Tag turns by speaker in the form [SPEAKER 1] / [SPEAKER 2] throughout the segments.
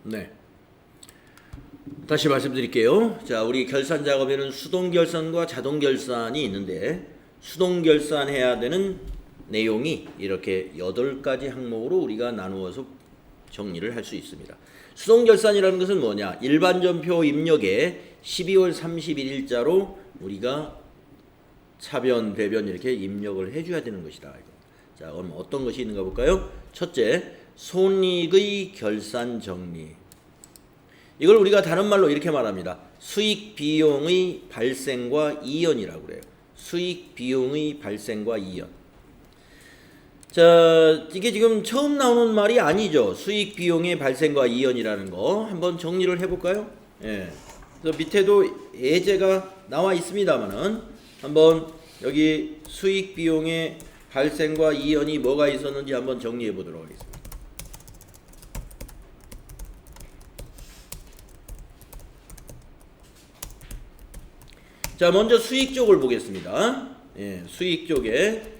[SPEAKER 1] 네. 다시 말씀드릴게요. 자, 우리 결산 작업에는 수동 결산과 자동 결산이 있는데 수동 결산해야 되는 내용이 이렇게 8가지 항목으로 우리가 나누어서 정리를 할 수 있습니다. 수동 결산이라는 것은 뭐냐? 일반전표 입력에 12월 31일자로 우리가 차변, 배변 이렇게 입력을 해줘야 되는 것이다. 자, 그럼 어떤 것이 있는가 볼까요? 첫째, 손익의 결산 정리. 이걸 우리가 다른 말로 이렇게 말합니다. 수익 비용의 발생과 이연이라고 그래요. 수익 비용의 발생과 이연. 자, 이게 지금 처음 나오는 말이 아니죠. 수익 비용의 발생과 이연이라는 거 한번 정리를 해볼까요? 예. 그래서 밑에도 예제가 나와 있습니다만은 한번 여기 수익 비용의 발생과 이연이 뭐가 있었는지 한번 정리해 보도록 하겠습니다. 자, 먼저 수익 쪽을 보겠습니다. 예, 수익 쪽에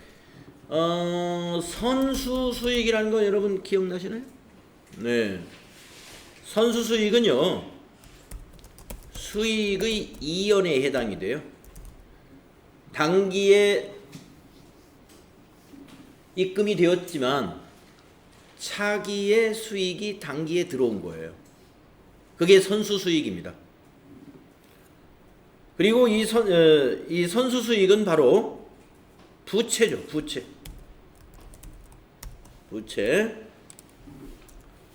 [SPEAKER 1] 선수 수익이라는 거 여러분 기억나시나요? 네. 선수 수익은요, 수익의 이연에 해당이 돼요. 당기에 입금이 되었지만 차기의 수익이 당기에 들어온 거예요. 그게 선수 수익입니다. 그리고 이 선수 수익은 바로 부채죠. 부채.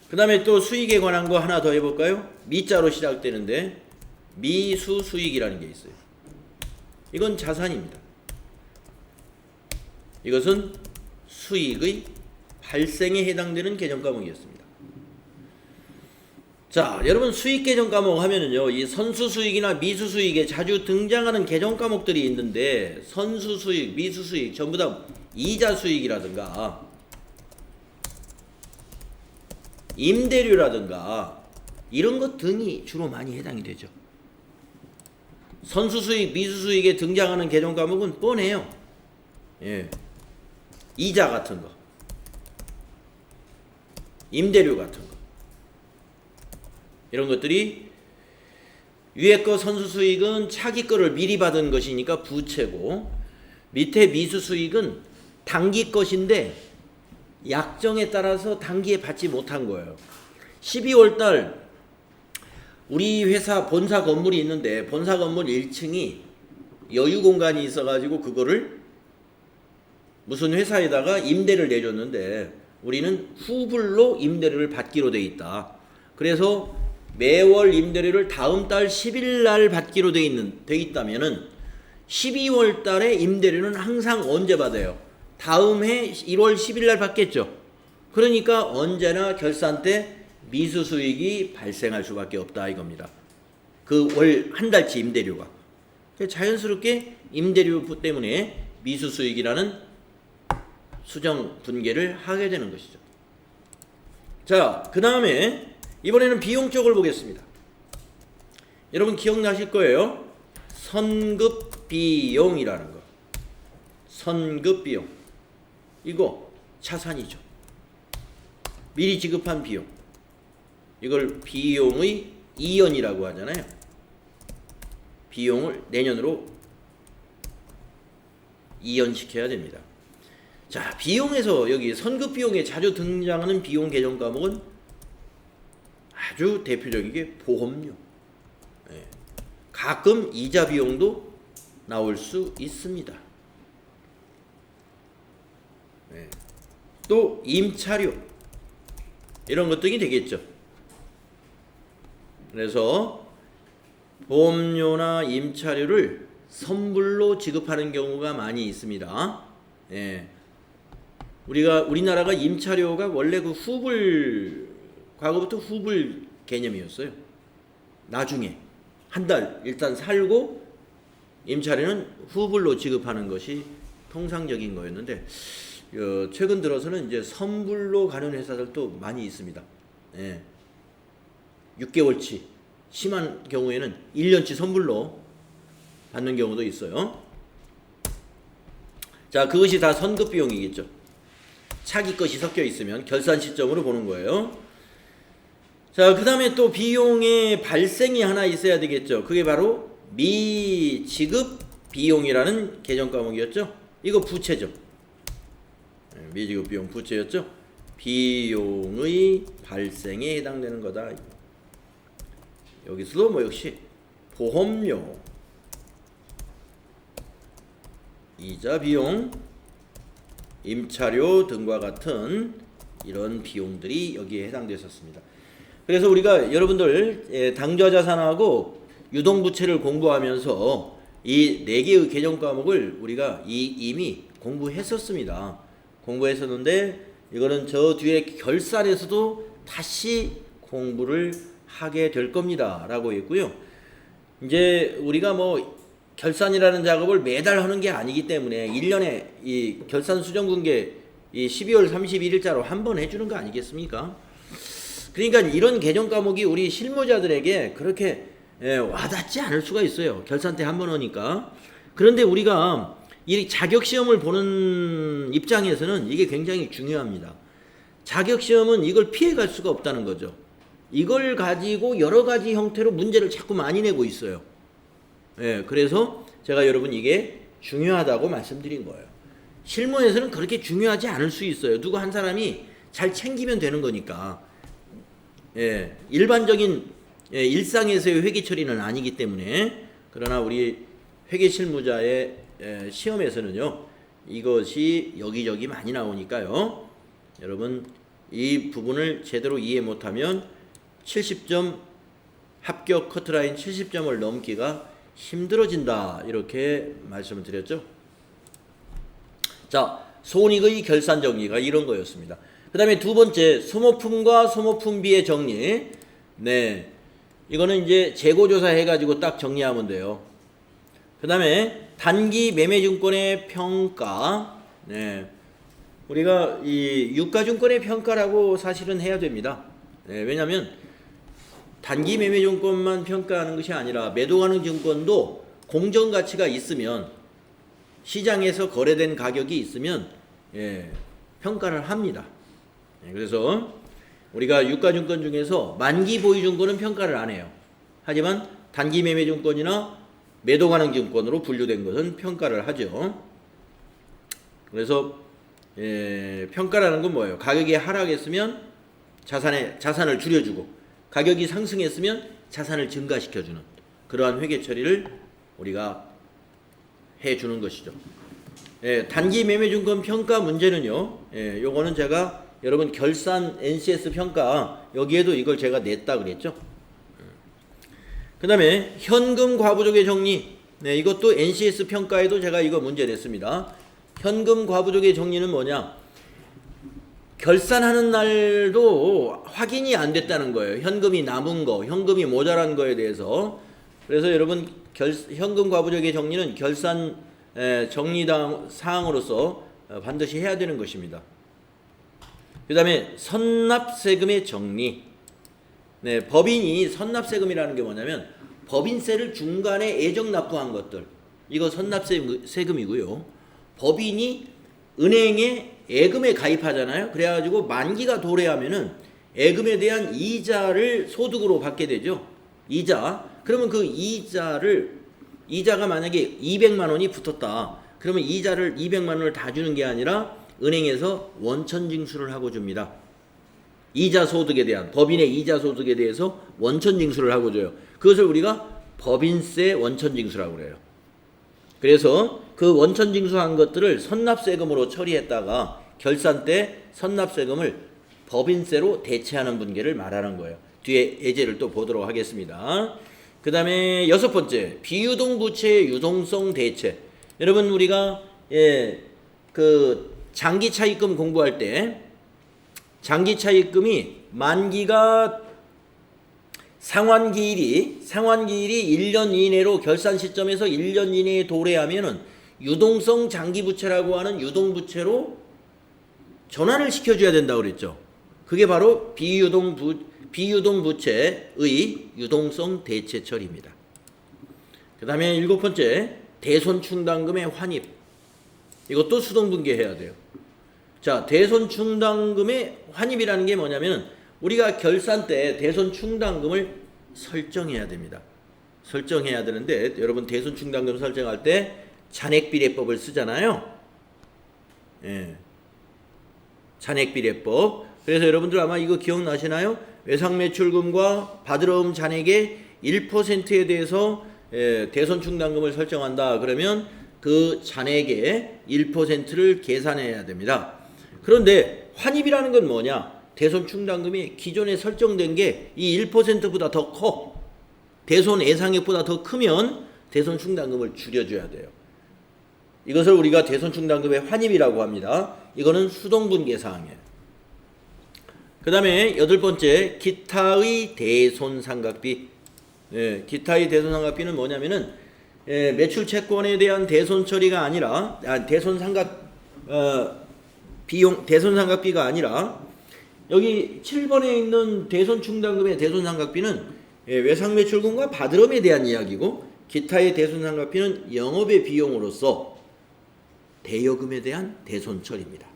[SPEAKER 1] 그 다음에 또 수익에 관한 거 하나 더 해볼까요? 미자로 시작되는데 미수 수익이라는 게 있어요. 이건 자산입니다. 이것은 수익의 발생에 해당되는 개정 과목이었습니다. 자, 여러분 수익 개정 과목 하면은요, 이 선수 수익이나 미수 수익에 자주 등장하는 개정 과목들이 있는데 선수 수익, 미수 수익 전부 다 이자 수익이라든가 임대료라든가 이런 것 등이 주로 많이 해당이 되죠. 선수 수익, 미수 수익에 등장하는 개정 과목은 뻔해요. 예. 이자 같은 거, 임대료 같은 거, 이런 것들이 위에 거 선수 수익은 차기 거를 미리 받은 것이니까 부채고, 밑에 미수 수익은 단기 것인데 약정에 따라서 단기에 받지 못한 거예요. 12월 달 우리 회사 본사 건물이 있는데 본사 건물 1층이 여유 공간이 있어가지고 그거를 무슨 회사에다가 임대를 내줬는데 우리는 후불로 임대료를 받기로 돼 있다. 그래서 매월 임대료를 다음 달 10일 날 받기로 돼 있다면은 12월 달에 임대료는 항상 언제 받아요? 다음 해 1월 10일 날 받겠죠. 그러니까 언제나 결산 때 미수 수익이 발생할 수밖에 없다 이겁니다. 그 월 한 달치 임대료가. 자연스럽게 임대료 때문에 미수 수익이라는 수정 분계를 하게 되는 것이죠. 자, 그 다음에 이번에는 비용 쪽을 보겠습니다. 여러분 기억나실 거예요. 선급 비용이라는 거. 선급 비용. 이거 자산이죠. 미리 지급한 비용. 이걸 비용의 이연이라고 하잖아요. 비용을 내년으로 이연시켜야 됩니다. 자, 비용에서 여기 선급 비용에 자주 등장하는 비용 개정 과목은 아주 대표적인 게 보험료. 예. 가끔 이자 비용도 나올 수 있습니다. 예. 또 임차료 이런 것 등이 되겠죠. 그래서 보험료나 임차료를 선불로 지급하는 경우가 많이 있습니다. 예. 우리나라가 임차료가 원래 그 과거부터 후불 개념이었어요. 나중에 한 달 일단 살고 임차료는 후불로 지급하는 것이 통상적인 거였는데 최근 들어서는 이제 선불로 가는 회사들도 많이 있습니다. 예. 6개월치, 심한 경우에는 1년치 선불로 받는 경우도 있어요. 자, 그것이 다 선급 비용이겠죠. 차기 것이 섞여 있으면 결산 시점으로 보는 거예요. 자, 그 다음에 또 비용의 발생이 하나 있어야 되겠죠. 그게 바로 미지급 비용이라는 개정 과목이었죠. 이거 부채죠. 미지급 비용 부채였죠. 비용의 발생에 해당되는 거다. 여기서도 뭐 역시 보험료, 이자 비용, 임차료 등과 같은 이런 비용들이 여기에 해당됐었습니다. 그래서 우리가 여러분들 당좌자산하고 유동부채를 공부하면서 이 4개의 개정 과목을 우리가 이미 공부했었습니다. 공부했었는데 이거는 저 뒤에 결산에서도 다시 공부를 하게 될 겁니다 라고 했고요. 이제 우리가 뭐 결산이라는 작업을 매달 하는 게 아니기 때문에 1년에 이 결산 수정분계 이 12월 31일자로 한 번 해주는 거 아니겠습니까? 그러니까 이런 개정 과목이 우리 실무자들에게 그렇게 와닿지 않을 수가 있어요. 결산 때 한 번 하니까. 그런데 우리가 이 자격시험을 보는 입장에서는 이게 굉장히 중요합니다. 자격시험은 이걸 피해갈 수가 없다는 거죠. 이걸 가지고 여러 가지 형태로 문제를 자꾸 많이 내고 있어요. 그래서 제가 여러분 이게 중요하다고 말씀드린 거예요. 실무에서는 그렇게 중요하지 않을 수 있어요. 누구 한 사람이 잘 챙기면 되는 거니까. 일반적인 일상에서의 회계 처리는 아니기 때문에. 그러나 우리 회계 실무자의 시험에서는요, 이것이 여기저기 많이 나오니까요. 여러분 이 부분을 제대로 이해 못하면 70점 합격 커트라인 70점을 넘기가 힘들어진다 이렇게 말씀을 드렸죠. 자, 손익의 결산 정리가 이런 거였습니다. 그 다음에 두 번째, 소모품과 소모품비의 정리. 네, 이거는 이제 재고조사 해가지고 딱 정리하면 돼요. 그 다음에 단기 매매증권의 평가. 네, 우리가 이 유가증권의 평가라고 사실은 해야 됩니다. 네, 왜냐하면 단기 매매증권만 평가하는 것이 아니라 매도가능 증권도 공정가치가 있으면, 시장에서 거래된 가격이 있으면 평가를 합니다. 그래서 우리가 유가증권 중에서 만기 보유증권은 평가를 안 해요. 하지만 단기 매매증권이나 매도가능 증권으로 분류된 것은 평가를 하죠. 그래서 평가라는 건 뭐예요? 가격이 하락했으면 자산을 줄여주고, 가격이 상승했으면 자산을 증가시켜주는 그러한 회계 처리를 우리가 해주는 것이죠. 단기 매매증권 평가 문제는요, 요거는 제가 여러분 결산 NCS 평가 여기에도 이걸 제가 냈다 그랬죠. 그 다음에 현금 과부족의 정리. 네, 이것도 NCS 평가에도 제가 이거 문제 냈습니다. 현금 과부족의 정리는 뭐냐? 결산하는 날도 확인이 안 됐다는 거예요. 현금이 남은 거, 현금이 모자란 거에 대해서. 그래서 여러분 현금 과부족의 정리는 결산 정리당 사항으로서 반드시 해야 되는 것입니다. 그 다음에 선납세금의 정리. 네, 법인이 선납세금이라는 게 뭐냐면 법인세를 중간에 예정 납부한 것들, 이거 선납세금이고요. 법인이 은행에 예금에 가입하잖아요. 그래가지고 만기가 도래하면은 예금에 대한 이자를 소득으로 받게 되죠. 이자. 그러면 그 이자가 만약에 200만 원이 붙었다. 그러면 이자를 200만 원을 다 주는 게 아니라 은행에서 원천징수를 하고 줍니다. 이자 소득에 대한, 법인의 이자 소득에 대해서 원천징수를 하고 줘요. 그것을 우리가 법인세 원천징수라고 그래요. 그래서 그 원천징수한 것들을 선납세금으로 처리했다가 결산 때 선납세금을 법인세로 대체하는 분계를 말하는 거예요. 뒤에 예제를 또 보도록 하겠습니다. 그 다음에 6번째, 비유동부채의 유동성 대체. 여러분 우리가 그 장기차입금 공부할 때 장기차입금이 만기가 상환기일이 1년 이내로 결산 시점에서 1년 이내에 도래하면은 유동성 장기부채라고 하는 유동부채로 전환을 시켜줘야 된다고 그랬죠. 그게 바로 비유동부채의 유동성 대체 처리입니다. 그 다음에 7번째, 대손충당금의 환입. 이것도 수동분계해야 돼요. 자, 대손충당금의 환입이라는 게 뭐냐면 우리가 결산 때 대손 충당금을 설정해야 됩니다. 설정해야 되는데 여러분 대손 충당금 설정할 때 잔액비례법을 쓰잖아요. 예. 잔액비례법. 그래서 여러분들 아마 이거 기억나시나요? 외상매출금과 받으러옴 잔액의 1%에 대해서 대손 충당금을 설정한다. 그러면 그 잔액의 1%를 계산해야 됩니다. 그런데 환입이라는 건 뭐냐? 대손 충당금이 기존에 설정된 게 이 1%보다 더 커. 대손 예상액보다 더 크면 대손 충당금을 줄여줘야 돼요. 이것을 우리가 대손 충당금의 환입이라고 합니다. 이거는 수동분계 사항이에요. 그 다음에 8번째, 기타의 대손상각비. 기타의 대손상각비는 뭐냐면은 매출 채권에 대한 대손 처리가 아니라 대손상각비가 아니라 여기 7번에 있는 대손 충당금의 대손상각비는 외상매출금과 받으럼에 대한 이야기고, 기타의 대손상각비는 영업의 비용으로서 대여금에 대한 대손 처리입니다.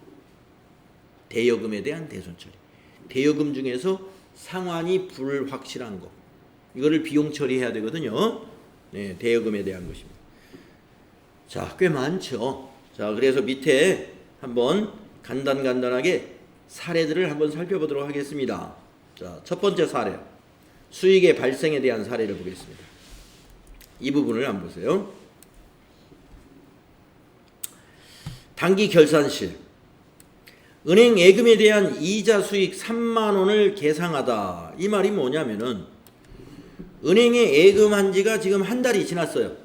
[SPEAKER 1] 대여금에 대한 대손 처리. 대여금 중에서 상환이 불확실한 거, 이거를 비용 처리해야 되거든요. 네, 대여금에 대한 것입니다. 자, 꽤 많죠. 자, 그래서 밑에 한번 간단하게 사례들을 한번 살펴보도록 하겠습니다. 자, 첫 번째 사례, 수익의 발생에 대한 사례를 보겠습니다. 이 부분을 한번 보세요. 단기 결산실, 은행 예금에 대한 이자 수익 3만 원을 계상하다. 이 말이 뭐냐면은 은행에 예금한 지가 지금 한 달이 지났어요.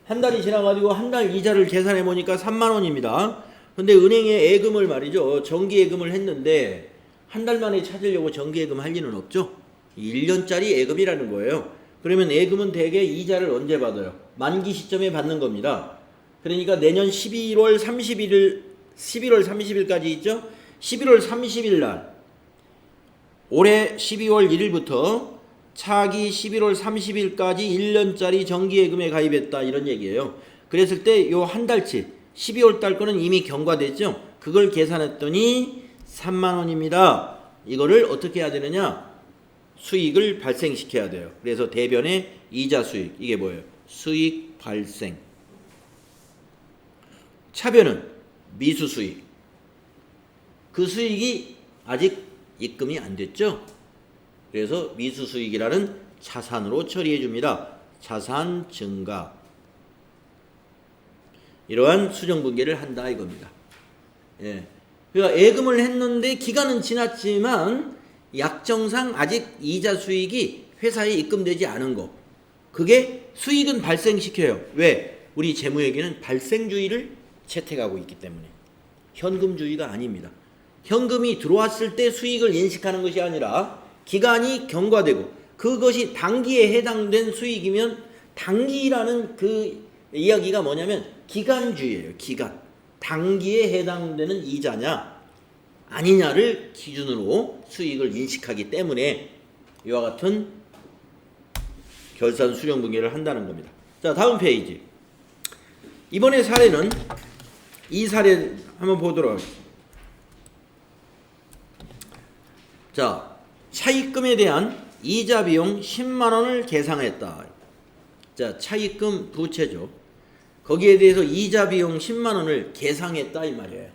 [SPEAKER 1] 한 달이 지나가지고 한 달 이자를 계산해 보니까 3만 원입니다. 근데 은행에 예금을 말이죠, 정기 예금을 했는데 한 달 만에 찾으려고 정기 예금 할 리는 없죠. 1년짜리 예금이라는 거예요. 그러면 예금은 대개 이자를 언제 받아요? 만기 시점에 받는 겁니다. 그러니까 내년 11월 30일까지 있죠? 11월 30일 날, 올해 12월 1일부터 차기 11월 30일까지 1년짜리 정기예금에 가입했다, 이런 얘기예요. 그랬을 때 요 한 달치 12월 달 거는 이미 경과됐죠. 그걸 계산했더니 3만 원입니다. 이거를 어떻게 해야 되느냐? 수익을 발생시켜야 돼요. 그래서 대변의 이자 수익, 이게 뭐예요? 수익 발생. 차변은 미수 수익. 그 수익이 아직 입금이 안 됐죠. 그래서 미수 수익이라는 자산으로 처리해 줍니다. 자산 증가. 이러한 수정 분계를 한다, 이겁니다. 예. 그러니까 예금을 했는데 기간은 지났지만 약정상 아직 이자 수익이 회사에 입금되지 않은 거, 그게 수익은 발생시켜요. 왜? 우리 재무회계는 발생주의를 채택하고 있기 때문에. 현금주의가 아닙니다. 현금이 들어왔을 때 수익을 인식하는 것이 아니라 기간이 경과되고 그것이 단기에 해당된 수익이면, 단기라는 그 이야기가 뭐냐면 기간주의예요. 기간. 단기에 해당되는 이자냐 아니냐를 기준으로 수익을 인식하기 때문에 이와 같은 결산 수령 분계를 한다는 겁니다. 자, 다음 페이지. 이번의 사례는 이 사례 한번 보도록 하겠습니다. 자, 차입금에 대한 이자 비용 10만 원을 계상했다. 자, 차입금 부채죠. 거기에 대해서 이자 비용 10만 원을 계상했다, 이 말이에요.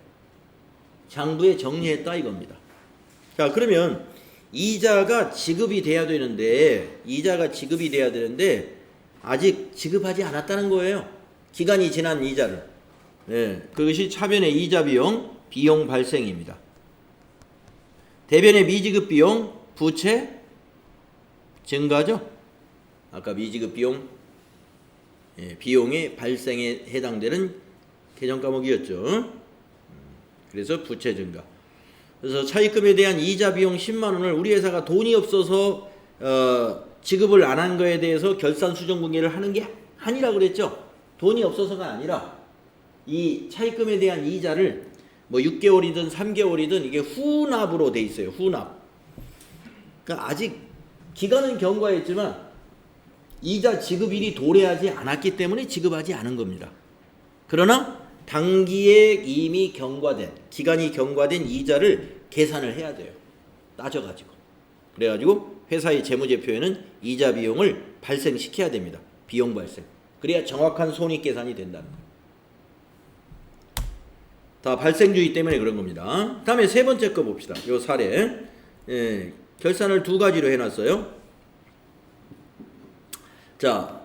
[SPEAKER 1] 장부에 정리했다, 이겁니다. 자, 그러면 이자가 지급이 돼야 되는데 아직 지급하지 않았다는 거예요. 기간이 지난 이자를. 네, 그것이 차변의 이자 비용 발생입니다. 대변의 미지급 비용, 부채 증가죠. 아까 미지급 비용, 비용의 발생에 해당되는 개정 과목이었죠. 그래서 부채 증가. 그래서 차입금에 대한 이자 비용 10만 원을 우리 회사가 돈이 없어서 지급을 안 한 거에 대해서 결산 수정 분계를 하는 게 아니라 그랬죠. 돈이 없어서가 아니라 이 차입금에 대한 이자를 뭐 6개월이든 3개월이든 이게 후납으로 돼 있어요. 후납. 그러니까 아직 기간은 경과했지만 이자 지급일이 도래하지 않았기 때문에 지급하지 않은 겁니다. 그러나 단기에 이미 기간이 경과된 이자를 계산을 해야 돼요. 따져가지고. 그래가지고 회사의 재무제표에는 이자 비용을 발생시켜야 됩니다. 비용 발생. 그래야 정확한 손익 계산이 된다는 거예요. 다 발생주의 때문에 그런 겁니다. 다음에 세 번째 거 봅시다. 요 사례. 예, 결산을 두 가지로 해놨어요. 자,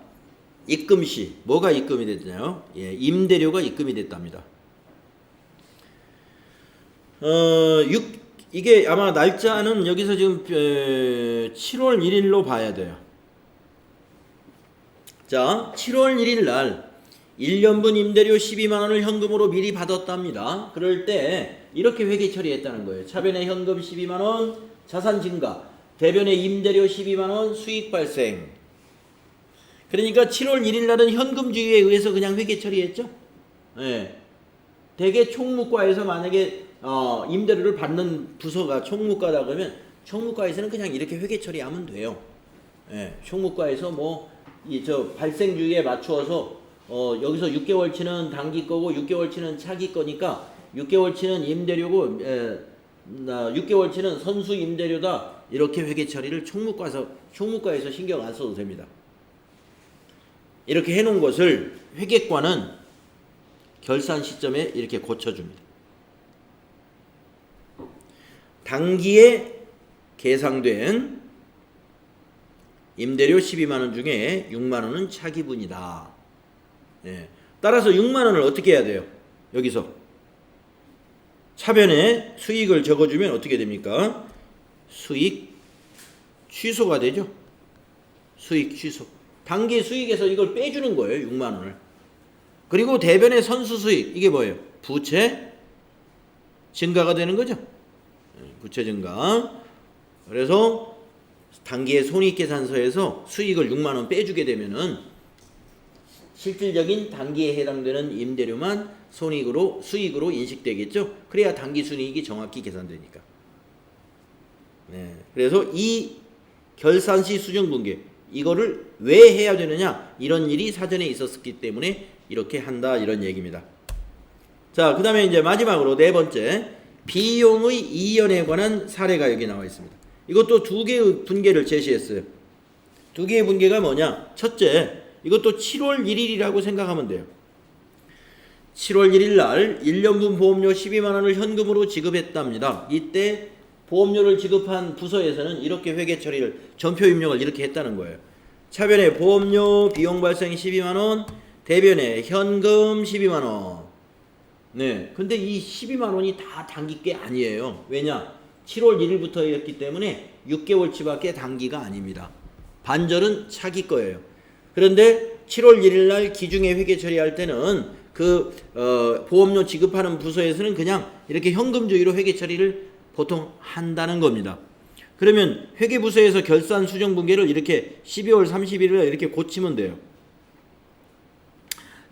[SPEAKER 1] 입금시. 뭐가 입금이 됐나요? 예, 임대료가 입금이 됐답니다. 이게 아마 날짜는 여기서 지금 7월 1일로 봐야 돼요. 자, 7월 1일 날 1년분 임대료 12만원을 현금으로 미리 받았답니다. 그럴 때 이렇게 회계 처리했다는 거예요. 차변에 현금 12만원, 자산 증가, 대변에 임대료 12만원, 수익 발생. 그러니까 7월 1일 날은 현금주의에 의해서 그냥 회계 처리했죠. 네. 대개 총무과에서 만약에 임대료를 받는 부서가 총무과다 그러면 총무과에서는 그냥 이렇게 회계 처리하면 돼요. 네. 총무과에서 발생주의에 맞추어서 여기서 6개월치는 단기 거고 6개월치는 차기 거니까 6개월치는 임대료고 6개월치는 선수 임대료다. 이렇게 회계 처리를 총무과에서 신경 안 써도 됩니다. 이렇게 해놓은 것을 회계과는 결산 시점에 이렇게 고쳐줍니다. 단기에 계상된 임대료 12만원 중에 6만원은 차기분이다. 예. 따라서 6만원을 어떻게 해야 돼요? 여기서 차변에 수익을 적어주면 어떻게 됩니까? 수익 취소가 되죠. 수익 취소. 단기 수익에서 이걸 빼주는 거예요. 6만원을. 그리고 대변의 선수 수익. 이게 뭐예요? 부채 증가가 되는 거죠. 부채 증가. 그래서 단기의 손익계산서에서 수익을 6만원 빼주게 되면은 실질적인 단기에 해당되는 임대료만 수익으로 인식되겠죠. 그래야 단기 순이익이 정확히 계산되니까. 네. 그래서 이 결산시 수정분계 이거를 왜 해야 되느냐? 이런 일이 사전에 있었기 때문에 이렇게 한다 이런 얘기입니다. 자, 그 다음에 이제 마지막으로 네 번째 비용의 이연에 관한 사례가 여기 나와 있습니다. 이것도 두 개의 분계를 제시했어요. 두 개의 분계가 뭐냐? 첫째, 이것도 7월 1일이라고 생각하면 돼요. 7월 1일 날 1년분 보험료 12만원을 현금으로 지급했답니다. 이때 보험료를 지급한 부서에서는 이렇게 회계 처리를 전표 입력을 이렇게 했다는 거예요. 차변에 보험료 비용 발생 12만원, 대변에 현금 12만원. 네. 근데 이 12만원이 다 단기 게 아니에요. 왜냐? 7월 1일부터였기 때문에 6개월치밖에 단기가 아닙니다. 반절은 차기 거예요. 그런데 7월 1일 날 기중에 회계 처리할 때는 보험료 지급하는 부서에서는 그냥 이렇게 현금주의로 회계 처리를 보통 한다는 겁니다. 그러면 회계부서에서 결산 수정분계를 이렇게 12월 31일에 이렇게 고치면 돼요.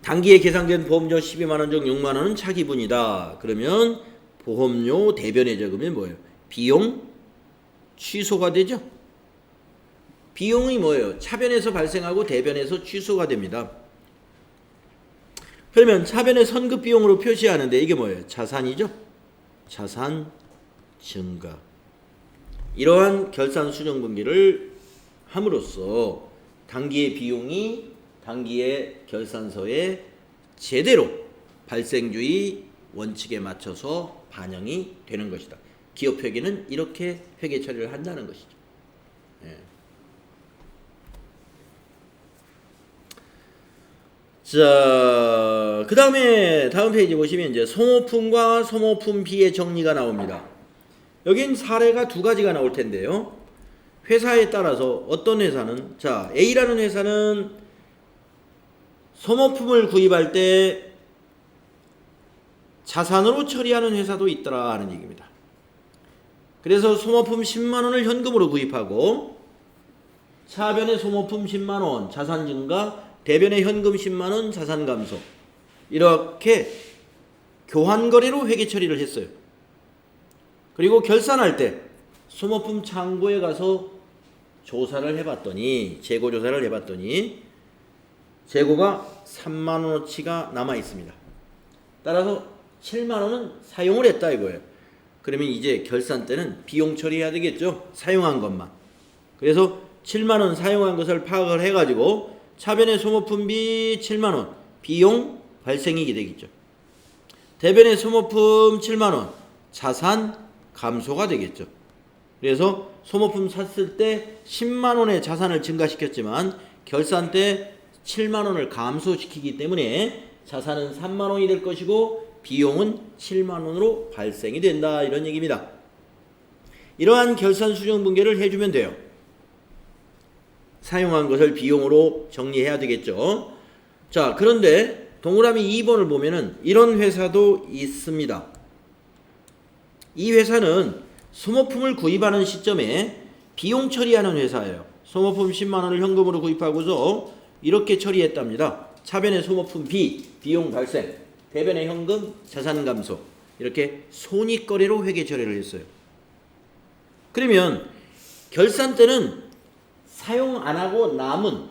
[SPEAKER 1] 단기에 계상된 보험료 12만원 중 6만원은 차기분이다. 그러면 보험료 대변에 적으면 뭐예요? 비용 취소가 되죠. 비용이 뭐예요? 차변에서 발생하고 대변에서 취소가 됩니다. 그러면 차변의 선급 비용으로 표시하는데 이게 뭐예요? 자산이죠. 자산 증가. 이러한 결산 수정 분기를 함으로써 단기의 비용이 단기의 결산서에 제대로 발생주의 원칙에 맞춰서 반영이 되는 것이다. 기업회계는 이렇게 회계 처리를 한다는 것이죠. 예. 자, 그 다음에 다음 페이지 보시면 이제 소모품과 소모품비의 정리가 나옵니다. 여긴 사례가 두 가지가 나올 텐데요. 회사에 따라서 어떤 회사는 A라는 회사는 소모품을 구입할 때 자산으로 처리하는 회사도 있더라 하는 얘기입니다. 그래서 소모품 10만원을 현금으로 구입하고 차변에 소모품 10만원 자산 증가, 대변에 현금 10만원 자산 감소, 이렇게 교환거래로 회계 처리를 했어요. 그리고 결산할 때 소모품 창고에 가서 조사를 해봤더니 재고조사를 해봤더니 재고가 3만원어치가 남아 있습니다. 따라서 7만원은 사용을 했다 이거예요. 그러면 이제 결산 때는 비용 처리해야 되겠죠. 사용한 것만. 그래서 7만 원 사용한 것을 파악을 해가지고 차변의 소모품비 7만 원 비용 발생이게 되겠죠. 대변의 소모품 7만 원 자산 감소가 되겠죠. 그래서 소모품 샀을 때 10만 원의 자산을 증가시켰지만 결산 때 7만 원을 감소시키기 때문에 자산은 3만 원이 될 것이고 비용은 7만 원으로 발생이 된다. 이런 얘기입니다. 이러한 결산 수정 분계를 해주면 돼요. 사용한 것을 비용으로 정리해야 되겠죠. 자, 그런데 동그라미 2번을 보면은 이런 회사도 있습니다. 이 회사는 소모품을 구입하는 시점에 비용 처리하는 회사예요. 소모품 10만 원을 현금으로 구입하고서 이렇게 처리했답니다. 차변의 소모품 B, 비용 발생, 대변의 현금, 자산 감소. 이렇게 손익거래로 회계 처리를 했어요. 그러면 결산 때는 사용 안 하고 남은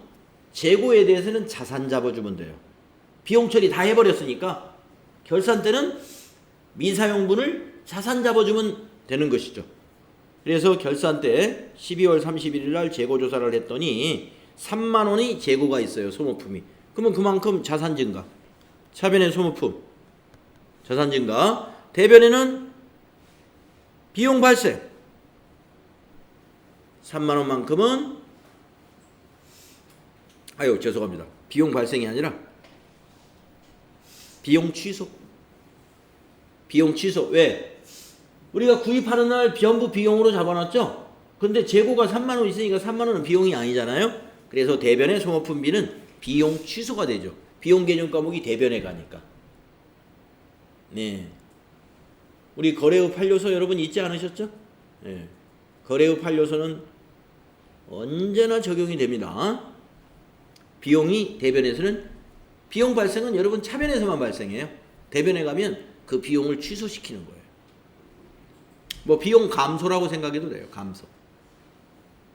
[SPEAKER 1] 재고에 대해서는 자산 잡아주면 돼요. 비용 처리 다 해버렸으니까 결산 때는 미사용분을 자산 잡아주면 되는 것이죠. 그래서 결산 때 12월 31일 날 재고 조사를 했더니 3만 원이 재고가 있어요. 소모품이. 그러면 그만큼 자산 증가. 차변의 소모품 자산 증가. 대변에는 비용 발생 3만 원만큼은 죄송합니다. 비용 발생이 아니라 비용 취소. 비용 취소. 왜? 우리가 구입하는 날 전부 비용으로 잡아놨죠? 근데 재고가 3만 원 있으니까 3만 원은 비용이 아니잖아요? 그래서 대변의 소모품비는 비용 취소가 되죠. 비용 개념 과목이 대변에 가니까. 네. 우리 거래후 판료서 여러분 잊지 않으셨죠? 네. 거래후 판료서는 언제나 적용이 됩니다. 비용이 대변에서는 비용 발생은 여러분 차변에서만 발생해요. 대변에 가면 그 비용을 취소시키는 거예요. 뭐 비용 감소라고 생각해도 돼요. 감소.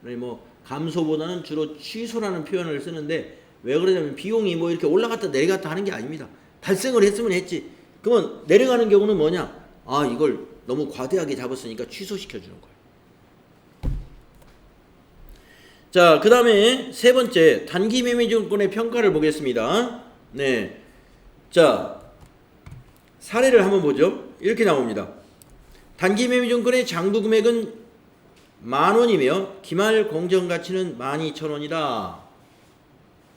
[SPEAKER 1] 뭐 감소보다는 주로 취소라는 표현을 쓰는데 왜 그러냐면 비용이 뭐 이렇게 올라갔다 내려갔다 하는 게 아닙니다. 발생을 했으면 했지. 그러면 내려가는 경우는 뭐냐? 이걸 너무 과대하게 잡았으니까 취소시켜 주는 거예요. 자, 그 다음에 세 번째 단기 매매증권의 평가를 보겠습니다. 네, 자 사례를 한번 보죠. 이렇게 나옵니다. 단기 매매증권의 장부 금액은 10,000원이며 기말 공정가치는 12,000원이다.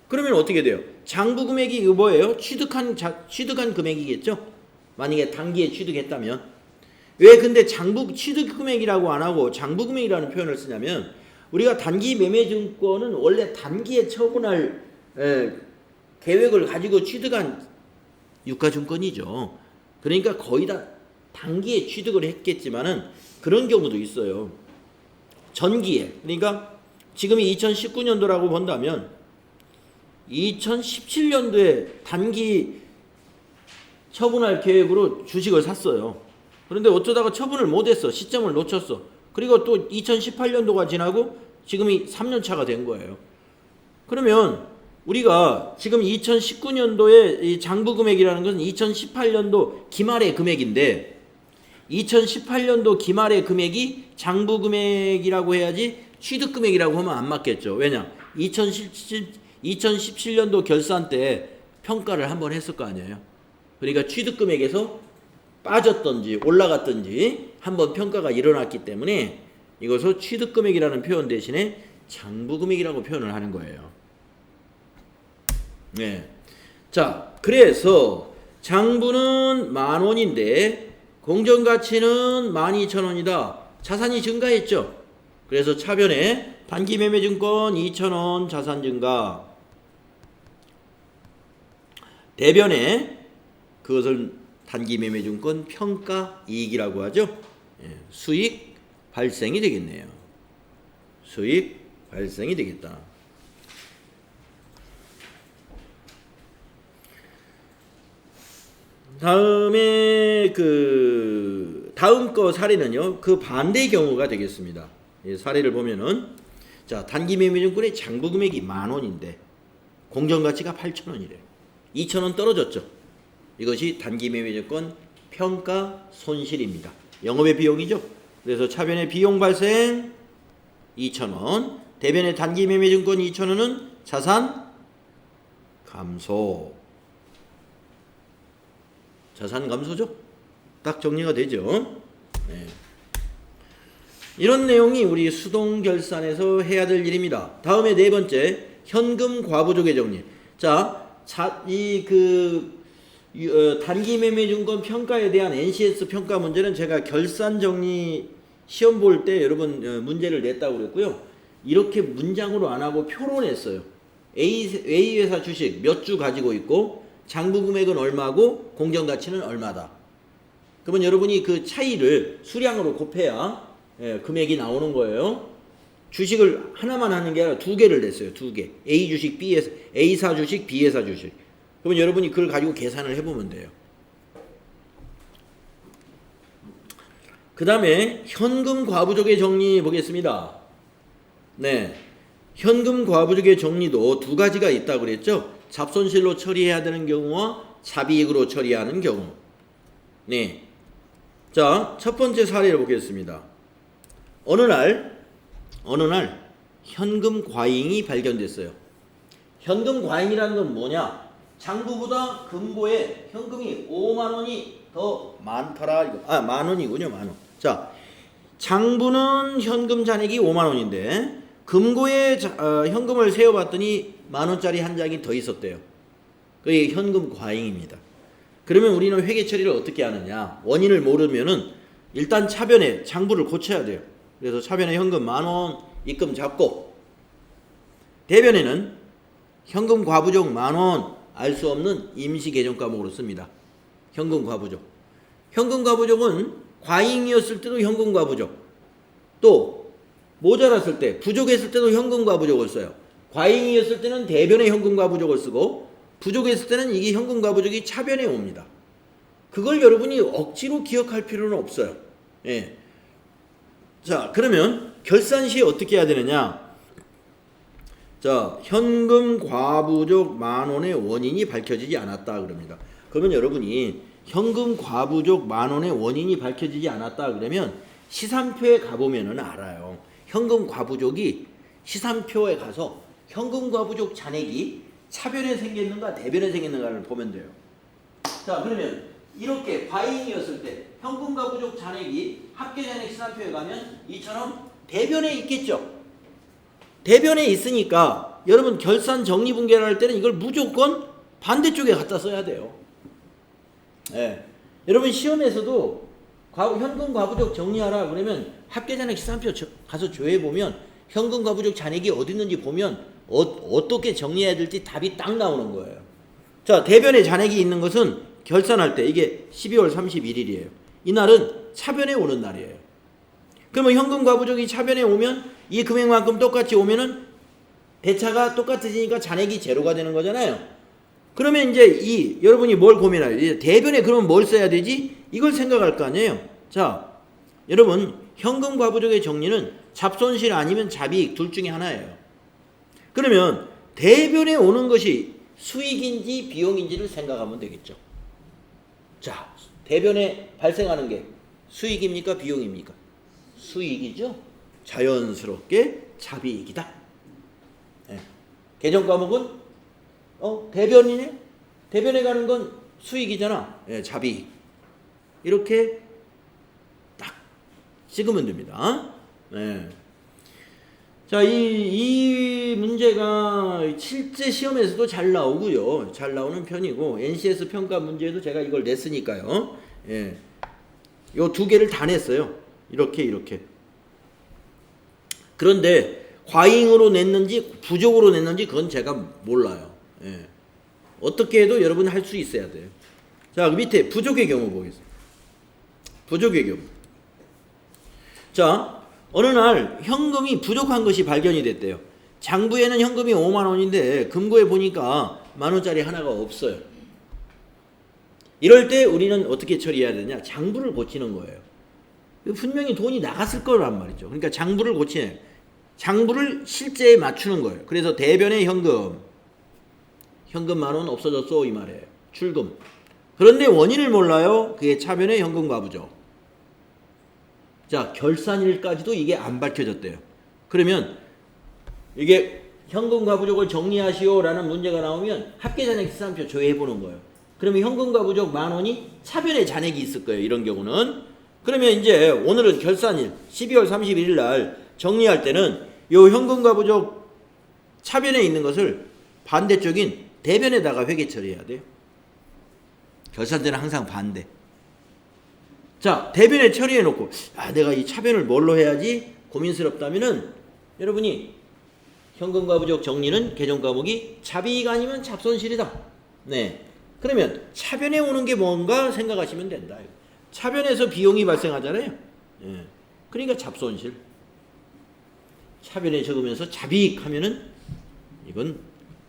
[SPEAKER 1] 그러면 어떻게 돼요? 장부 금액이 이거 뭐예요? 취득한 금액이겠죠? 만약에 단기에 취득했다면. 왜 근데 취득 금액이라고 안 하고 장부 금액이라는 표현을 쓰냐면 우리가 단기 매매증권은 원래 단기에 처분할 계획을 가지고 취득한 유가증권이죠. 그러니까 거의 다 단기에 취득을 했겠지만은 그런 경우도 있어요. 전기에. 그러니까 지금이 2019년도라고 본다면 2017년도에 단기 처분할 계획으로 주식을 샀어요. 그런데 어쩌다가 처분을 못했어. 시점을 놓쳤어. 그리고 또 2018년도가 지나고 지금이 3년 차가 된 거예요. 그러면 우리가 지금 2019년도에 이 장부 금액이라는 것은 2018년도 기말의 금액인데 2018년도 기말의 금액이 장부 금액이라고 해야지 취득 금액이라고 하면 안 맞겠죠. 왜냐? 2017년도 결산 때 평가를 한번 했을 거 아니에요. 그러니까 취득 금액에서 빠졌던지 올라갔던지 한번 평가가 일어났기 때문에 이것을 취득 금액이라는 표현 대신에 장부 금액이라고 표현을 하는 거예요. 네. 자, 그래서 장부는 10,000원인데 공정가치는 12,000원이다. 자산이 증가했죠. 그래서 차변에 단기 매매증권 2,000원 자산 증가. 대변에 그것을 단기 매매증권 평가 이익이라고 하죠. 수익 발생이 되겠네요. 수익 발생이 되겠다. 다음에 다음 거 사례는요. 그 반대 경우가 되겠습니다. 사례를 보면은 자, 단기 매매증권의 장부 금액이 10,000원인데 공정가치가 8,000원이래요. 2,000원 떨어졌죠. 이것이 단기 매매증권 평가 손실입니다. 영업의 비용이죠. 그래서 차변의 비용 발생 2,000원, 대변의 단기 매매 증권 2,000원은 자산 감소. 자산 감소죠. 딱 정리가 되죠. 네. 이런 내용이 우리 수동결산에서 해야 될 일입니다. 다음에 네 번째, 현금 과부족의 정리. 자, 단기 매매 증권 평가에 대한 NCS 평가 문제는 제가 결산 정리 시험 볼 때 여러분 문제를 냈다고 그랬고요. 이렇게 문장으로 안 하고 표로 냈어요. A 회사 주식 몇 주 가지고 있고 장부 금액은 얼마고 공정 가치는 얼마다. 그러면 여러분이 그 차이를 수량으로 곱해야 금액이 나오는 거예요. 주식을 하나만 하는 게 아니라 두 개를 냈어요. 두 개. A 주식, A사 주식, B회사 주식. 그러면 여러분이 그걸 가지고 계산을 해보면 돼요. 그 다음에 현금 과부족의 정리 보겠습니다. 네, 현금 과부족의 정리도 두 가지가 있다고 그랬죠. 잡손실로 처리해야 되는 경우와 자비익으로 처리하는 경우. 네, 자, 첫 번째 사례를 보겠습니다. 어느 날 현금 과잉이 발견됐어요. 현금 과잉이라는 건 뭐냐? 장부보다 금고에 현금이 5만 원이 더 많더라. 만 원이군요, 만 원. 자, 장부는 현금 잔액이 5만 원인데 금고에 현금을 세어봤더니 만 원짜리 한 장이 더 있었대요. 그게 현금 과잉입니다. 그러면 우리는 회계 처리를 어떻게 하느냐? 원인을 모르면은 일단 차변에 장부를 고쳐야 돼요. 그래서 차변에 현금 만 원 입금 잡고, 대변에는 현금 과부족 만 원 알 수 없는 임시 계정 과목으로 씁니다. 현금 과부족. 현금 과부족은 과잉이었을 때도 현금 과부족, 또 모자랐을 때, 부족했을 때도 현금 과부족을 써요. 과잉이었을 때는 대변의 현금 과부족을 쓰고, 부족했을 때는 이게 현금 과부족이 차변에 옵니다. 그걸 여러분이 억지로 기억할 필요는 없어요. 예. 자, 그러면 결산 시에 어떻게 해야 되느냐? 자, 현금 과부족 만 원의 원인이 밝혀지지 않았다 그럽니다. 그러면 여러분이 현금 과부족 만 원의 원인이 밝혀지지 않았다 그러면 시산표에 가보면은 알아요. 현금 과부족이 시산표에 가서 현금 과부족 잔액이 차변에 생겼는가 대변에 생겼는가를 보면 돼요. 자, 그러면 이렇게 과잉이었을 때 현금 과부족 잔액이 합계잔액 시산표에 가면 이처럼 대변에 있겠죠. 대변에 있으니까 여러분 결산 정리분계를 할 때는 이걸 무조건 반대쪽에 갖다 써야 돼요. 예. 여러분 시험에서도 현금 과부족 정리하라 그러면 합계잔액 시산표 가서 조회해보면 현금 과부족 잔액이 어디 있는지 보면 어떻게 정리해야 될지 답이 딱 나오는 거예요. 자, 대변에 잔액이 있는 것은 결산할 때 이게 12월 31일이에요. 이날은 차변에 오는 날이에요. 그러면 현금 과부족이 차변에 오면 이 금액만큼 똑같이 오면은 대차가 똑같아지니까 잔액이 제로가 되는 거잖아요. 그러면 이제 여러분이 뭘 고민해요? 이제 대변에 그러면 뭘 써야 되지? 이걸 생각할 거 아니에요. 자, 여러분 현금 과부족의 정리는 잡손실 아니면 잡이익 둘 중에 하나예요. 그러면 대변에 오는 것이 수익인지 비용인지를 생각하면 되겠죠. 자, 대변에 발생하는 게 수익입니까? 비용입니까? 수익이죠. 자연스럽게 잡이익이다. 네. 계정 과목은 대변이네. 대변에 가는 건 수익이잖아. 네, 잡이익. 이렇게 딱 찍으면 됩니다. 네. 자, 이 문제가 실제 시험에서도 잘 나오고요. 잘 나오는 편이고 NCS 평가 문제에도 제가 이걸 냈으니까요. 예. 요 두 개를 다 냈어요. 이렇게. 그런데 과잉으로 냈는지 부족으로 냈는지 그건 제가 몰라요. 예. 어떻게 해도 여러분 할 수 있어야 돼요. 자, 밑에 부족의 경우 보겠습니다. 부족의 경우. 자, 어느 날 현금이 부족한 것이 발견이 됐대요. 장부에는 현금이 5만 원인데 금고에 보니까 만 원짜리 하나가 없어요. 이럴 때 우리는 어떻게 처리해야 되냐? 장부를 고치는 거예요. 분명히 돈이 나갔을 거란 말이죠. 그러니까 장부를 고치네. 장부를 실제에 맞추는 거예요. 그래서 대변의 현금 만 원 없어졌어 이 말이에요. 출금. 그런데 원인을 몰라요. 그게 차변의 현금 과부족. 자, 결산일까지도 이게 안 밝혀졌대요. 그러면 이게 현금과 부족을 정리하시오라는 문제가 나오면 합계잔액 계산표 조회해보는 거예요. 그러면 현금과 부족 10,000원이 차변에 잔액이 있을 거예요. 이런 경우는. 그러면 이제 오늘은 결산일 12월 31일 날 정리할 때는 요 현금과 부족 차변에 있는 것을 반대쪽인 대변에다가 회계 처리해야 돼요. 결산제는 항상 반대. 자, 대변에 처리해 놓고 내가 이 차변을 뭘로 해야지 고민스럽다면은 여러분이 현금과 부족 정리는 개정 과목이 자비익 아니면 잡손실이다. 네. 그러면 차변에 오는 게 뭔가 생각하시면 된다. 차변에서 비용이 발생하잖아요. 예. 그러니까 잡손실. 차변에 적으면서 자비익 하면은 이건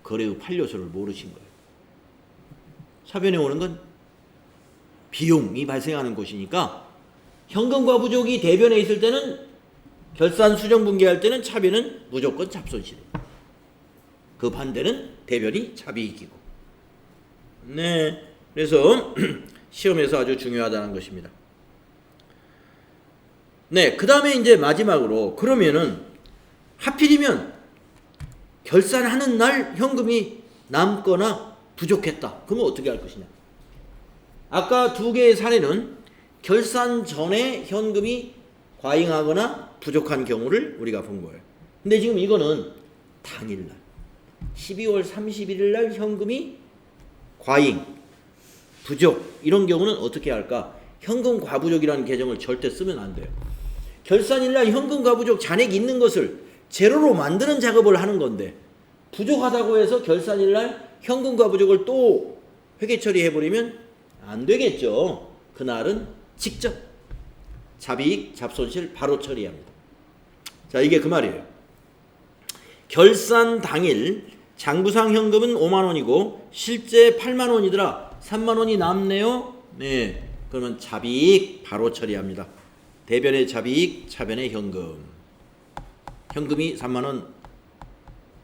[SPEAKER 1] 거래의 판료소를 모르신 거예요. 차변에 오는 건 비용이 발생하는 곳이니까 현금과 부족이 대변에 있을 때는 결산 수정 분계할 때는 차변은 무조건 잡손실이에요. 그 반대는 대변이 자비익이고. 네, 그래서 시험에서 아주 중요하다는 것입니다. 네, 그 다음에 이제 마지막으로 그러면은 하필이면 결산하는 날 현금이 남거나 부족했다. 그러면 어떻게 할 것이냐? 아까 두 개의 사례는 결산 전에 현금이 과잉하거나 부족한 경우를 우리가 본 거예요. 근데 지금 이거는 당일날 12월 31일 날 현금이 과잉, 부족 이런 경우는 어떻게 할까? 현금 과부족이라는 개정을 절대 쓰면 안 돼요. 결산일날 현금 과부족 잔액이 있는 것을 제로로 만드는 작업을 하는 건데 부족하다고 해서 결산일날 현금 과부족을 또 회계 처리해버리면 안 되겠죠. 그날은 직접 자비익, 잡손실 바로 처리합니다. 자, 이게 그 말이에요. 결산 당일 장부상 현금은 50,000원이고 실제 80,000원이더라. 30,000원이 남네요. 네, 그러면 자비익 바로 처리합니다. 대변의 자비익, 차변의 현금. 현금이 30,000원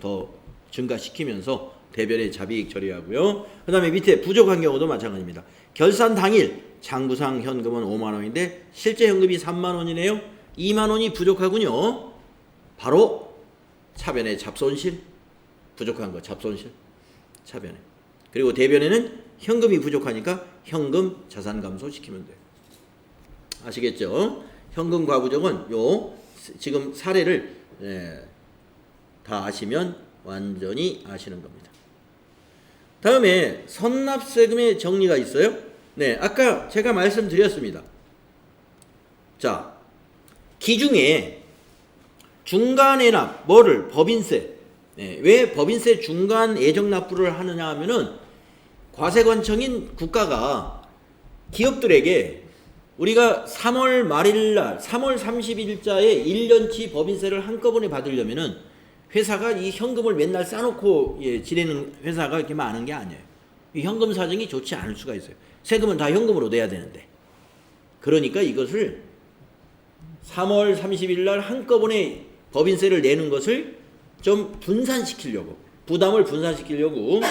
[SPEAKER 1] 더 증가시키면서 대변의 자비익 처리하고요. 그 다음에 밑에 부족한 경우도 마찬가지입니다. 결산 당일 장부상 현금은 50,000원인데 실제 현금이 30,000원이네요. 20,000원이 부족하군요. 바로 차변의 잡손실, 부족한 거 잡손실, 차변에. 그리고 대변에는 현금이 부족하니까 현금 자산 감소 시키면 돼요. 아시겠죠? 현금 과부족은 요 지금 사례를 다 아시면 완전히 아시는 겁니다. 다음에 선납세금의 정리가 있어요. 네, 아까 제가 말씀드렸습니다. 자, 기중에 중간에납 뭐를 법인세. 네, 왜 법인세 중간 예정 납부를 하느냐 하면은 과세관청인 국가가 기업들에게 우리가 3월 말일날 3월 30일자에 1년치 법인세를 한꺼번에 받으려면은 회사가 이 현금을 맨날 싸놓고 지내는 회사가 이렇게 많은 게 아니에요. 이 현금 사정이 좋지 않을 수가 있어요. 세금은 다 현금으로 내야 되는데. 그러니까 이것을 3월 30일 날 한꺼번에 법인세를 내는 것을 좀 분산시키려고, 부담을 분산시키려고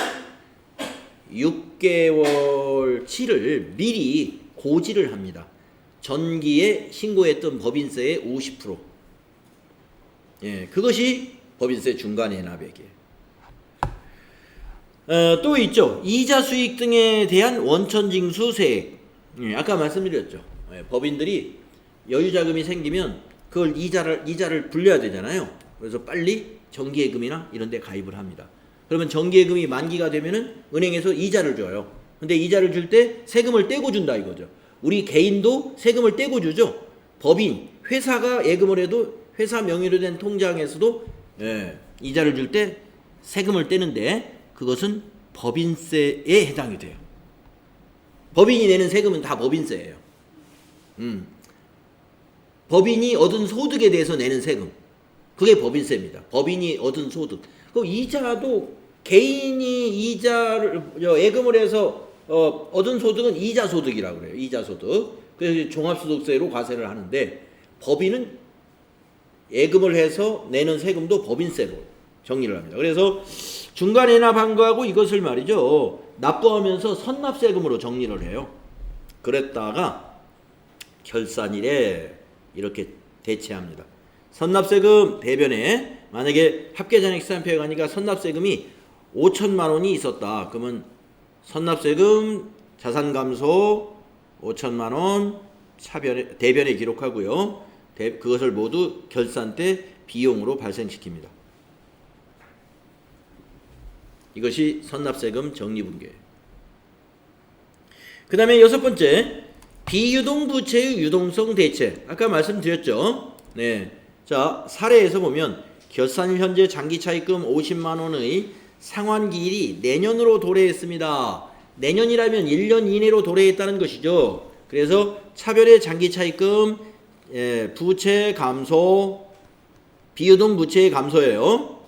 [SPEAKER 1] 6개월치를 미리 고지를 합니다. 전기에 신고했던 법인세의 50%. 예, 그것이 법인세 중간해납액이에요. 또 있죠. 이자 수익 등에 대한 원천징수 세액. 예, 아까 말씀드렸죠. 예, 법인들이 여유자금이 생기면 그걸 이자를 불려야 되잖아요. 그래서 빨리 정기예금이나 이런 데 가입을 합니다. 그러면 정기예금이 만기가 되면은 은행에서 이자를 줘요. 근데 이자를 줄 때 세금을 떼고 준다 이거죠. 우리 개인도 세금을 떼고 주죠. 법인, 회사가 예금을 해도 회사 명의로 된 통장에서도 이자를 줄 때 세금을 떼는데 그것은 법인세에 해당이 돼요. 법인이 내는 세금은 다 법인세예요. 법인이 얻은 소득에 대해서 내는 세금, 그게 법인세입니다. 법인이 얻은 소득. 그 이자도 개인이 이자를 예금을 해서 얻은 소득은 이자 소득이라고 그래요. 이자 소득. 그래서 종합소득세로 과세를 하는데 법인은 예금을 해서 내는 세금도 법인세로 정리를 합니다. 그래서 중간해납한 거하고 이것을 말이죠. 납부하면서 선납세금으로 정리를 해요. 그랬다가 결산일에 이렇게 대체합니다. 선납세금 대변에 만약에 합계잔액 시산표에 가니까 선납세금이 5천만 원이 있었다. 그러면 선납세금 자산 감소 5천만 원 대변에 기록하고요. 그것을 모두 결산 때 비용으로 발생시킵니다. 이것이 선납세금 정리분계예요. 그 다음에 6번째, 비유동부채의 유동성 대체. 아까 말씀드렸죠. 네. 자, 사례에서 보면 결산일 현재 장기차입금 50만 원의 상환기일이 내년으로 도래했습니다. 내년이라면 1년 이내로 도래했다는 것이죠. 그래서 차별의 장기차입금 부채 감소, 비유동부채의 감소예요.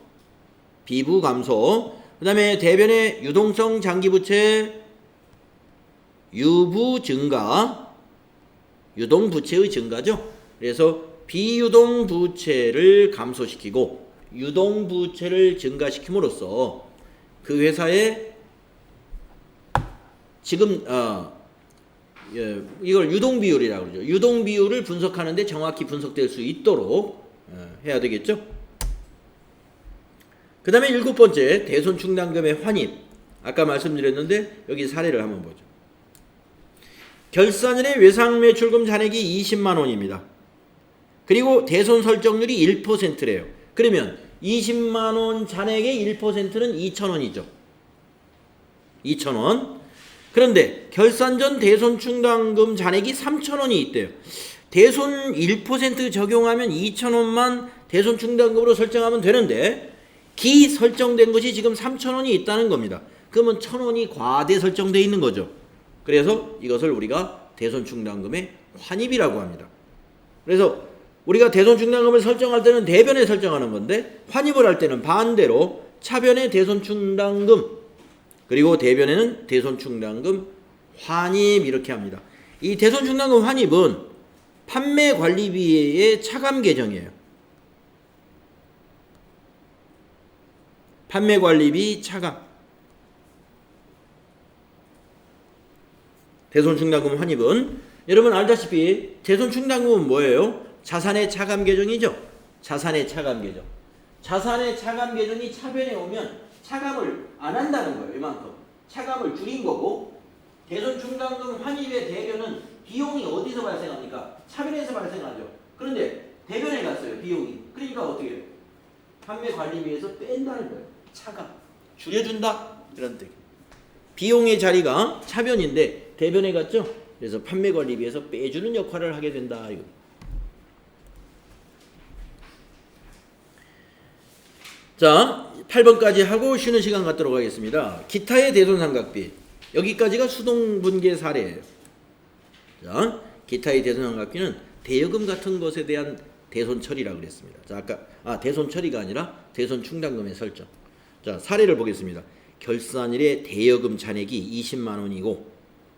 [SPEAKER 1] 비부 감소. 그 다음에 대변의 유동성 장기부채 유부 증가, 유동부채의 증가죠. 그래서 비유동부채를 감소시키고 유동부채를 증가시킴으로써 그 회사의 지금 이걸 유동비율이라고 그러죠. 유동비율을 분석하는데 정확히 분석될 수 있도록 해야 되겠죠. 그 다음에 7번째, 대손충당금의 환입. 아까 말씀드렸는데 여기 사례를 한번 보죠. 결산일의 외상매출금 잔액이 20만 원입니다. 그리고 대손 설정률이 1%래요. 그러면 20만 원 잔액의 1%는 2,000원이죠. 2,000원. 그런데 결산 전 대손 충당금 잔액이 3,000원이 있대요. 대손 1% 적용하면 2,000원만 대손 충당금으로 설정하면 되는데 기 설정된 것이 지금 3,000원이 있다는 겁니다. 그러면 1,000원이 과대 설정되어 있는 거죠. 그래서 이것을 우리가 대손 충당금의 환입이라고 합니다. 그래서 우리가 대손 충당금을 설정할 때는 대변에 설정하는 건데 환입을 할 때는 반대로 차변에 대손 충당금 그리고 대변에는 대손 충당금 환입 이렇게 합니다. 이 대손 충당금 환입은 판매 관리비의 차감 계정이에요. 판매 관리비 차감. 대손 충당금 환입은 여러분 알다시피 대손 충당금은 뭐예요? 자산의 차감 계정이죠. 자산의 차감 계정. 자산의 차감 계정이 차변에 오면 차감을 안 한다는 거예요. 이만큼. 차감을 줄인 거고 대손 충당금 환입의 대변은 비용이 어디서 발생합니까? 차변에서 발생하죠. 그런데 대변에 갔어요. 비용이. 그러니까 어떻게 해요? 판매 관리비에서 뺀다는 거예요. 차감. 줄여준다. 이런 뜻. 비용의 자리가 차변인데 대변에 갔죠. 그래서 판매 관리비에서 빼주는 역할을 하게 된다. 이거. 자, 8번까지 하고 쉬는 시간 갖도록 하겠습니다. 기타의 대손상각비. 여기까지가 수동분계 사례예요. 자, 기타의 대손상각비는 대여금 같은 것에 대한 대손 처리라고 그랬습니다. 자, 아까 대손 처리가 아니라 대손 충당금의 설정. 자, 사례를 보겠습니다. 결산일에 대여금 잔액이 20만 원이고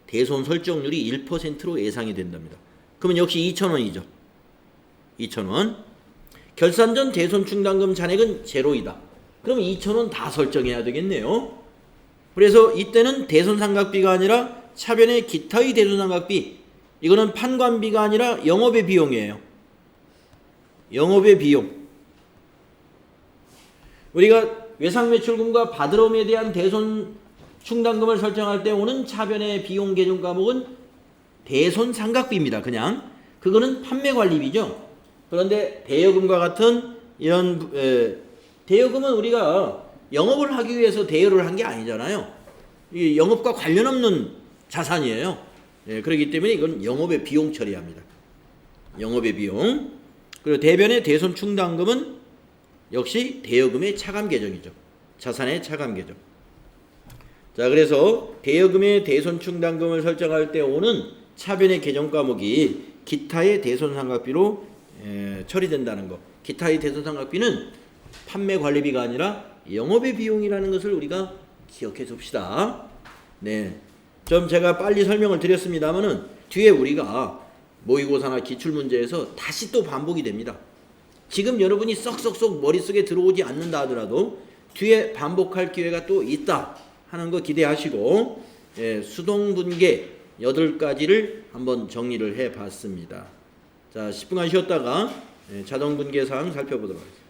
[SPEAKER 1] 대손 설정률이 1%로 예상이 된답니다. 그러면 역시 2,000원이죠. 2,000원. 결산 전 대손 충당금 잔액은 제로이다. 그럼 2,000원 다 설정해야 되겠네요. 그래서 이때는 대손상각비가 아니라 차변의 기타의 대손상각비. 이거는 판관비가 아니라 영업의 비용이에요. 영업의 비용. 우리가 외상매출금과 바드럼에 대한 대손 충당금을 설정할 때 오는 차변의 비용 계정 과목은 대손상각비입니다. 그냥 그거는 판매관리비죠. 그런데 대여금과 같은 이런 대여금은 우리가 영업을 하기 위해서 대여를 한 게 아니잖아요. 이 영업과 관련 없는 자산이에요. 그렇기 때문에 이건 영업의 비용 처리합니다. 영업의 비용. 그리고 대변의 대손 충당금은 역시 대여금의 차감 계정이죠. 자산의 차감 계정. 자, 그래서 대여금의 대손 충당금을 설정할 때 오는 차변의 계정 과목이 기타의 대손상각비로 처리된다는 거. 기타의 대손상각비는 판매 관리비가 아니라 영업의 비용이라는 것을 우리가 기억해 둡시다. 네. 좀 제가 빨리 설명을 드렸습니다만은 뒤에 우리가 모의고사나 기출문제에서 다시 또 반복이 됩니다. 지금 여러분이 썩썩썩 머릿속에 들어오지 않는다 하더라도 뒤에 반복할 기회가 또 있다 하는 거 기대하시고 수동분계 8가지를 한번 정리를 해봤습니다. 자, 10분간 쉬었다가 자동 분계사항 살펴보도록 하겠습니다.